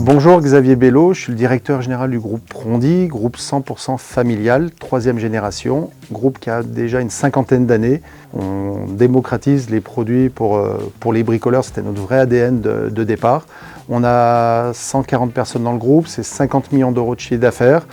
Bonjour, Xavier Bello, je suis le directeur général du groupe Rondi, groupe 100% familial, troisième génération, groupe qui a déjà une cinquantaine d'années. On démocratise les produits pour les bricoleurs, c'était notre vrai ADN de départ. On a 140 personnes dans le groupe, c'est 50 millions d'euros de chiffre d'affaires.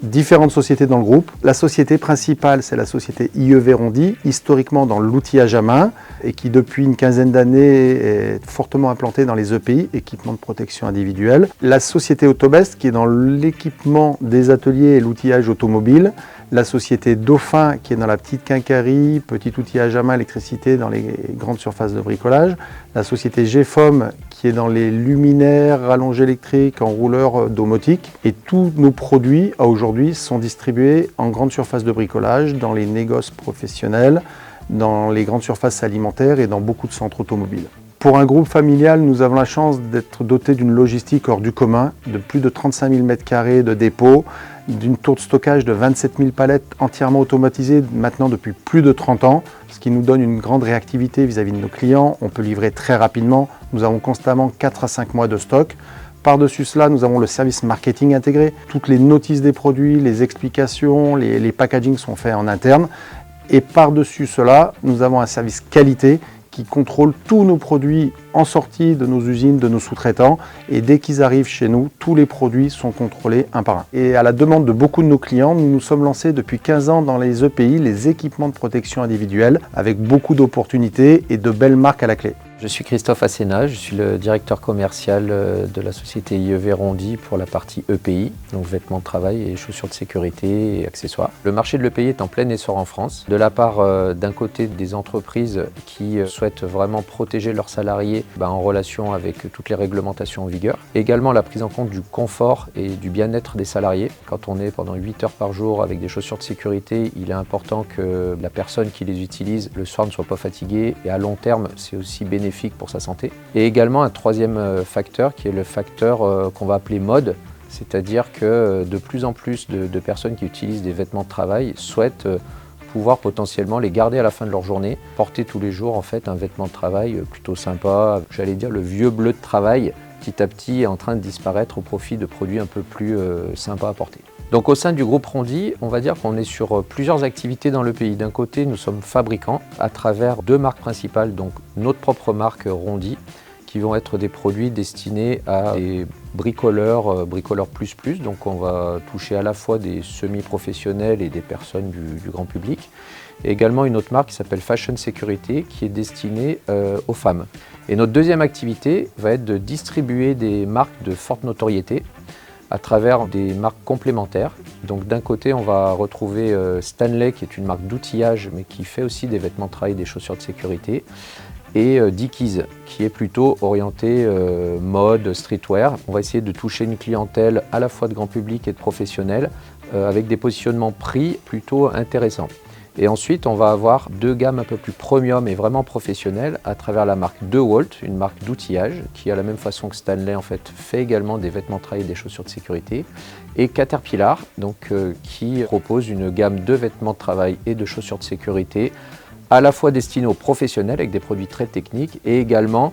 Différentes sociétés dans le groupe. La société principale, c'est la société IEV Rondi, historiquement dans l'outillage à main et qui depuis une quinzaine d'années est fortement implantée dans les EPI, équipements de protection individuelle. La société Autobest qui est dans l'équipement des ateliers et l'outillage automobile. La société Dauphin qui est dans la petite quincaillerie, petit outillage à main, électricité dans les grandes surfaces de bricolage. La société GFOM qui est dans les luminaires, rallonges électriques, enrouleurs domotiques. Et tous nos produits aujourd'hui sont distribués en grande surface de bricolage, dans les négoces professionnels, dans les grandes surfaces alimentaires et dans beaucoup de centres automobiles. Pour un groupe familial, nous avons la chance d'être dotés d'une logistique hors du commun, de plus de 35 000 m² de dépôt, d'une tour de stockage de 27 000 palettes entièrement automatisées maintenant depuis plus de 30 ans, ce qui nous donne une grande réactivité vis-à-vis de nos clients. On peut livrer très rapidement, nous avons constamment 4 à 5 mois de stock. Par-dessus cela, nous avons le service marketing intégré. Toutes les notices des produits, les explications, les packagings sont faits en interne. Et par-dessus cela, nous avons un service qualité qui contrôle tous nos produits en sortie de nos usines, de nos sous-traitants. Et dès qu'ils arrivent chez nous, tous les produits sont contrôlés un par un. Et à la demande de beaucoup de nos clients, nous nous sommes lancés depuis 15 ans dans les EPI, les équipements de protection individuelle, avec beaucoup d'opportunités et de belles marques à la clé. Je suis Christophe Asséna, je suis le directeur commercial de la société IEV Rondi pour la partie EPI, donc vêtements de travail et chaussures de sécurité et accessoires. Le marché de l'EPI est en plein essor en France, de la part d'un côté des entreprises qui souhaitent vraiment protéger leurs salariés en relation avec toutes les réglementations en vigueur. Également la prise en compte du confort et du bien-être des salariés. Quand on est pendant 8 heures par jour avec des chaussures de sécurité, il est important que la personne qui les utilise le soir ne soit pas fatiguée et à long terme c'est aussi bénéfique pour sa santé. Et également un troisième facteur qui est le facteur qu'on va appeler mode, c'est-à-dire que de plus en plus de personnes qui utilisent des vêtements de travail souhaitent pouvoir potentiellement les garder à la fin de leur journée, porter tous les jours en fait un vêtement de travail plutôt sympa, j'allais dire le vieux bleu de travail petit à petit est en train de disparaître au profit de produits un peu plus sympas à porter. Donc au sein du groupe Rondi, on va dire qu'on est sur plusieurs activités dans le pays. D'un côté, nous sommes fabricants à travers deux marques principales, donc notre propre marque Rondi, qui vont être des produits destinés à des bricoleurs, bricoleurs plus. Donc on va toucher à la fois des semi-professionnels et des personnes du grand public. Et également une autre marque qui s'appelle Fashion Security, qui est destinée aux femmes. Et notre deuxième activité va être de distribuer des marques de forte notoriété à travers des marques complémentaires. Donc d'un côté, on va retrouver Stanley, qui est une marque d'outillage, mais qui fait aussi des vêtements de travail, des chaussures de sécurité, et Dickies, qui est plutôt orienté mode, streetwear. On va essayer de toucher une clientèle à la fois de grand public et de professionnels, avec des positionnements prix plutôt intéressants. Et ensuite, on va avoir deux gammes un peu plus premium et vraiment professionnelles à travers la marque DeWalt, une marque d'outillage qui, à la même façon que Stanley, en fait, fait également des vêtements de travail et des chaussures de sécurité. Et Caterpillar, donc, qui propose une gamme de vêtements de travail et de chaussures de sécurité à la fois destinés aux professionnels avec des produits très techniques et également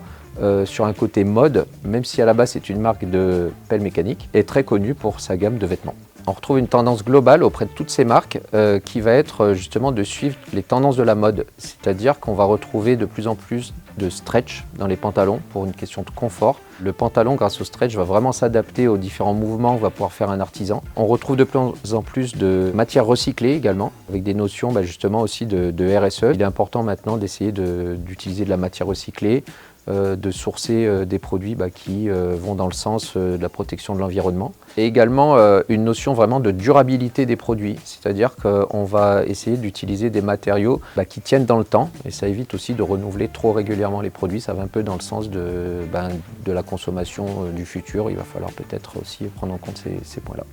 sur un côté mode, même si à la base c'est une marque de pelle mécanique, est très connue pour sa gamme de vêtements. On retrouve une tendance globale auprès de toutes ces marques qui va être justement de suivre les tendances de la mode. C'est-à-dire qu'on va retrouver de plus en plus de stretch dans les pantalons pour une question de confort. Le pantalon, grâce au stretch, va vraiment s'adapter aux différents mouvements que va pouvoir faire un artisan. On retrouve de plus en plus de matières recyclées également, avec des notions justement aussi de RSE. Il est important maintenant d'essayer d'utiliser de la matière recyclée, de sourcer des produits qui vont dans le sens de la protection de l'environnement. Et également une notion vraiment de durabilité des produits, c'est-à-dire qu'on va essayer d'utiliser des matériaux qui tiennent dans le temps et ça évite aussi de renouveler trop régulièrement les produits. Ça va un peu dans le sens de la consommation du futur. Il va falloir peut-être aussi prendre en compte ces points-là.